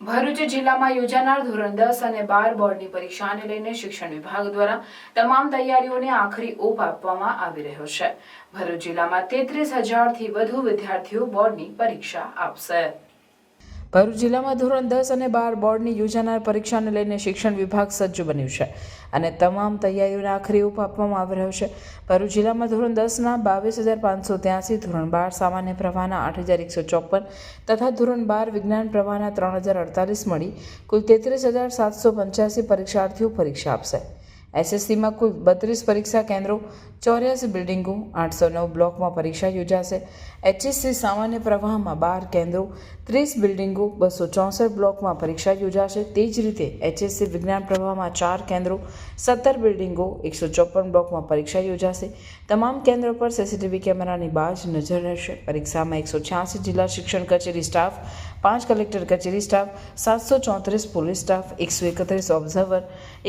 ભરૂચ જિલ્લામાં યોજાનાર ધોરણ 10 અને 12 બોર્ડની પરીક્ષાને લઈને શિક્ષણ વિભાગ દ્વારા તમામ તૈયારીઓને આખરી ઓપ આપવામાં આવી રહ્યો છે। ભરૂચ જિલ્લામાં 33,000થી વધુ વિદ્યાર્થીઓ બોર્ડની પરીક્ષા આપશે। ભરૂચ જિલ્લામાં ધોરણ 10 અને 12 બોર્ડની યોજાનાર પરીક્ષાને લઈને શિક્ષણ વિભાગ સજ્જ બન્યું છે અને તમામ તૈયારીઓને આખરી ઓપ આપવામાં આવી રહ્યો છે। ભરૂચ જિલ્લામાં ધોરણ 10ના 22,583, ધોરણ 12 સામાન્ય પ્રવાહના 8,154 તથા ધોરણ 12 વિજ્ઞાન પ્રવાહના 3,048 મળી કુલ 33,785 પરીક્ષાર્થીઓ પરીક્ષા આપશે। એસએસસીમાં કુલ 32 પરીક્ષા કેન્દ્રો, 84 બિલ્ડિંગો, 809 બ્લોકમાં પરીક્ષા યોજાશે। એચએસસી સામાન્ય પ્રવાહમાં 12 કેન્દ્રો, 30 બિલ્ડિંગો, 264 બ્લોકમાં પરીક્ષા યોજાશે। તે જ રીતે એચએસસી વિજ્ઞાન પ્રવાહમાં 4 કેન્દ્રો, 17 બિલ્ડિંગો, 154 બ્લોકમાં પરીક્ષા યોજાશે। તમામ કેન્દ્રો પર સીસીટીવી કેમેરાની બાજ નજર રહેશે। પરીક્ષામાં 186 જિલ્લા શિક્ષણ કચેરી સ્ટાફ, 5 કલેક્ટર કચેરી સ્ટાફ, 734 પોલીસ સ્ટાફ, 131 ઓબ્ઝર્વર,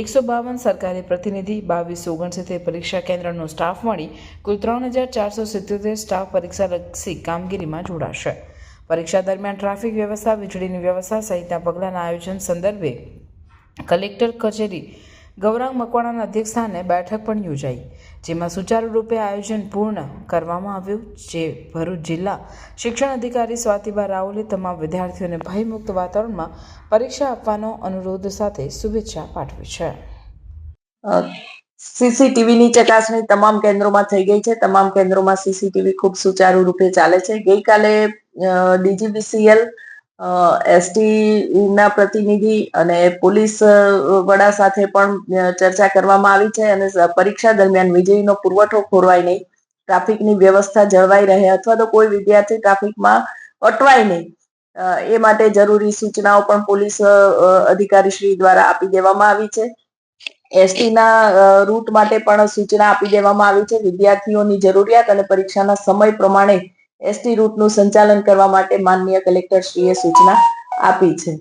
152 સરકારી પ્રતિનિધિ, 2269 પરીક્ષા કેન્દ્રનો સ્ટાફ મળી કુલ 3,477 સ્ટાફ પરીક્ષાલક્ષી કામગીરીમાં જોડાશે। પરીક્ષા દરમિયાન ટ્રાફિક વ્યવસ્થા, વીજળીની વ્યવસ્થા સહિતના પગલાંના આયોજન સંદર્ભે કલેક્ટર કચેરી ગૌરાંગ મકવાણાના અધ્યક્ષસ્થાને બેઠક પણ યોજાઈ, જેમાં સુચારુ રૂપે આયોજન પૂર્ણ કરવામાં આવ્યું। જે ભરૂચ જિલ્લા શિક્ષણ અધિકારી સ્વાતિબા રાઓલે તમામ વિદ્યાર્થીઓને ભયમુક્ત વાતાવરણમાં પરીક્ષા આપવાનો અનુરોધ સાથે શુભેચ્છા પાઠવી છે। સીસીટીવીની ચકાસણી તમામ કેન્દ્રોમાં થઈ ગઈ છે। તમામ કેન્દ્રોમાં સીસીટીવી ખૂબ સુચારુ રૂપે ચાલે છે। ગઈકાલે ડીજીવીસીએલ, એસટી ના પ્રતિનિધિ અને પોલીસ વડા સાથે પણ ચર્ચા કરવામાં આવી છે અને પરીક્ષા દરમિયાન વીજળીનો પુરવઠો ખોરવાય નહીં, ટ્રાફિકની વ્યવસ્થા જળવાઈ રહે અથવા તો કોઈ વિદ્યાર્થી ટ્રાફિકમાં અટવાય નહીં, એ માટે જરૂરી સૂચનાઓ પણ પોલીસ અધિકારી શ્રી દ્વારા આપી દેવામાં આવી છે। એસટીના રૂટ માટે પણ સૂચના આપી દેવામાં આવી છે। વિદ્યાર્થીઓની જરૂરિયાત અને પરીક્ષાના સમય પ્રમાણે એસટી રૂટનું સંચાલન કરવા માટે માનનીય કલેક્ટરશ્રીએ સૂચના આપી છે।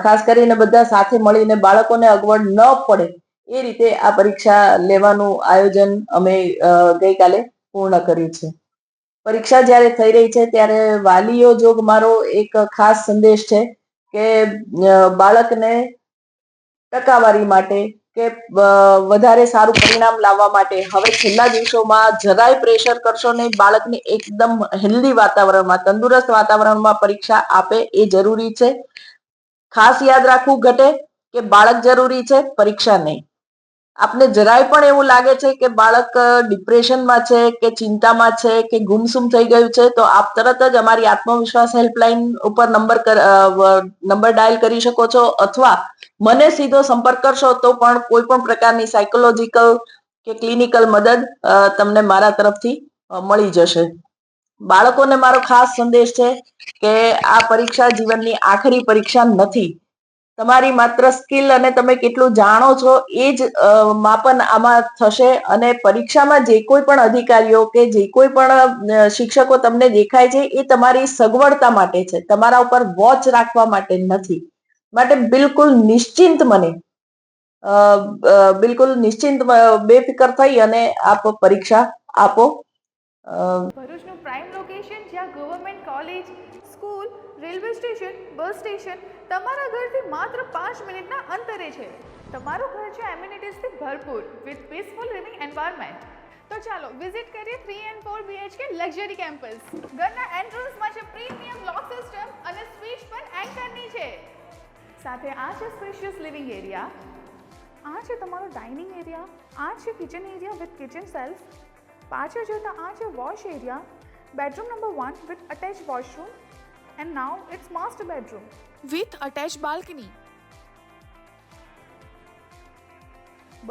ખાસ કરીને બધા સાથે મળીને બાળકોને અગવડ ન પડે એ રીતે આ પરીક્ષા લેવાનું આયોજન અમે ગઈકાલે પૂર્ણ કર્યું છે। પરીક્ષા જ્યારે થઈ રહી છે ત્યારે વાલીઓ જોગ મારો એક ખાસ સંદેશ છે કે બાળકને ટકાવારી માટે કે વધારે સારું પરિણામ લાવવા માટે હવે છેલ્લા દિવસોમાં જરાય પ્રેશર કરશો નહીં। બાળકને એકદમ હેલ્ધી વાતાવરણમાં, તંદુરસ્ત વાતાવરણમાં પરીક્ષા આપે એ જરૂરી છે। ખાસ યાદ રાખવું ઘટે કે બાળક જરૂરી છે, પરીક્ષા નહીં। આપને જરાય પણ એવું લાગે છે કે બાળક ડિપ્રેશનમાં છે કે ચિંતામાં છે કે ગુમસુમ થઈ ગયું છે તો આપ તરત જ અમારી આત્મવિશ્વાસ હેલ્પલાઇન ઉપર નંબર ડાયલ કરી શકો છો અથવા મને સીધો સંપર્ક કરશો તો પણ કોઈ પણ પ્રકારની સાયકોલોજીકલ કે ક્લિનિકલ મદદ તમને મારા તરફથી મળી જશે। બાળકોને મારો ખાસ સંદેશ છે કે આ પરીક્ષા જીવનની આખરી પરીક્ષા નથી। તમારી માત્ર સ્કિલ અને તમે કેટલું જાણો છો એ જ માપન આમાં થશે અને પરીક્ષામાં જે કોઈ પણ અધિકારીઓ કે જે કોઈ પણ શિક્ષકો તમને દેખાય છે એ તમારી સગવડતા માટે છે, તમારા ઉપર વોચ રાખવા માટે નથી। માટે બિલકુલ નિશ્ચિંત મને બેફિકર થઈ અને આપ પરીક્ષા આપો। ભરૂચનું પ્રાઇમ લોકેશન જ્યાં government college, school, railway station, bus station તમારા ઘરથી માત્ર 5 મિનિટના અંતરે છે। તમારું ઘર છે એમ્યુનિટીઝથી ભરપૂર વિથ પીસફુલ લિવિંગ એન્વાયરમેન્ટ। તો ચાલો વિઝિટ કરીએ 3 and 4 BHK લક્ઝરી કેમ્પસ। ઘરના એન્ટ્રન્સમાં છે પ્રીમિયમ લોક સિસ્ટમ અને સ્વિચ પણ એન્કરની છે। સાથે આ છે સ્પેશિયસ લિવિંગ એરિયા, આ છે તમારો ડાઇનિંગ એરિયા, આ છે kitchen area with kitchen self, પાછળ જતા આ છે wash area, bedroom number 1 with attached washroom and now it's master bedroom with attached balcony।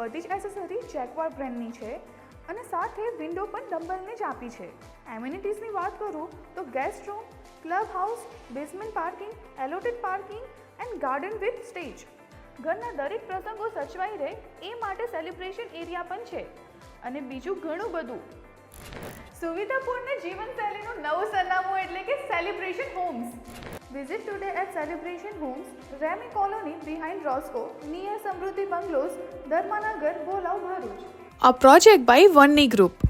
બધી જ એસેસરી જેક્વાર બ્રાન્ડની છે અને સાથે વિન્ડો પણ ડમ્બલને જ આપી છે। એમ્યુનિટીઝની વાત કરું તો guest room, club house, basement parking, allotted parking and garden with stage. ઘરના દરેક પ્રસંગો સચવાઈ રહે એ માટે સેલિબ્રેશન એરિયા પણ છે અને બીજું ઘણું બધું। સુવિધાપૂર્ણ જીવનશૈલીનું નવું સરનામું એટલે કે celebration homes. Visit today at celebration homes, Remy colony behind Rosco, near Samruddhi bungalows, Dharmanagar, Bolav, Bharuch. A project by Vanni Group।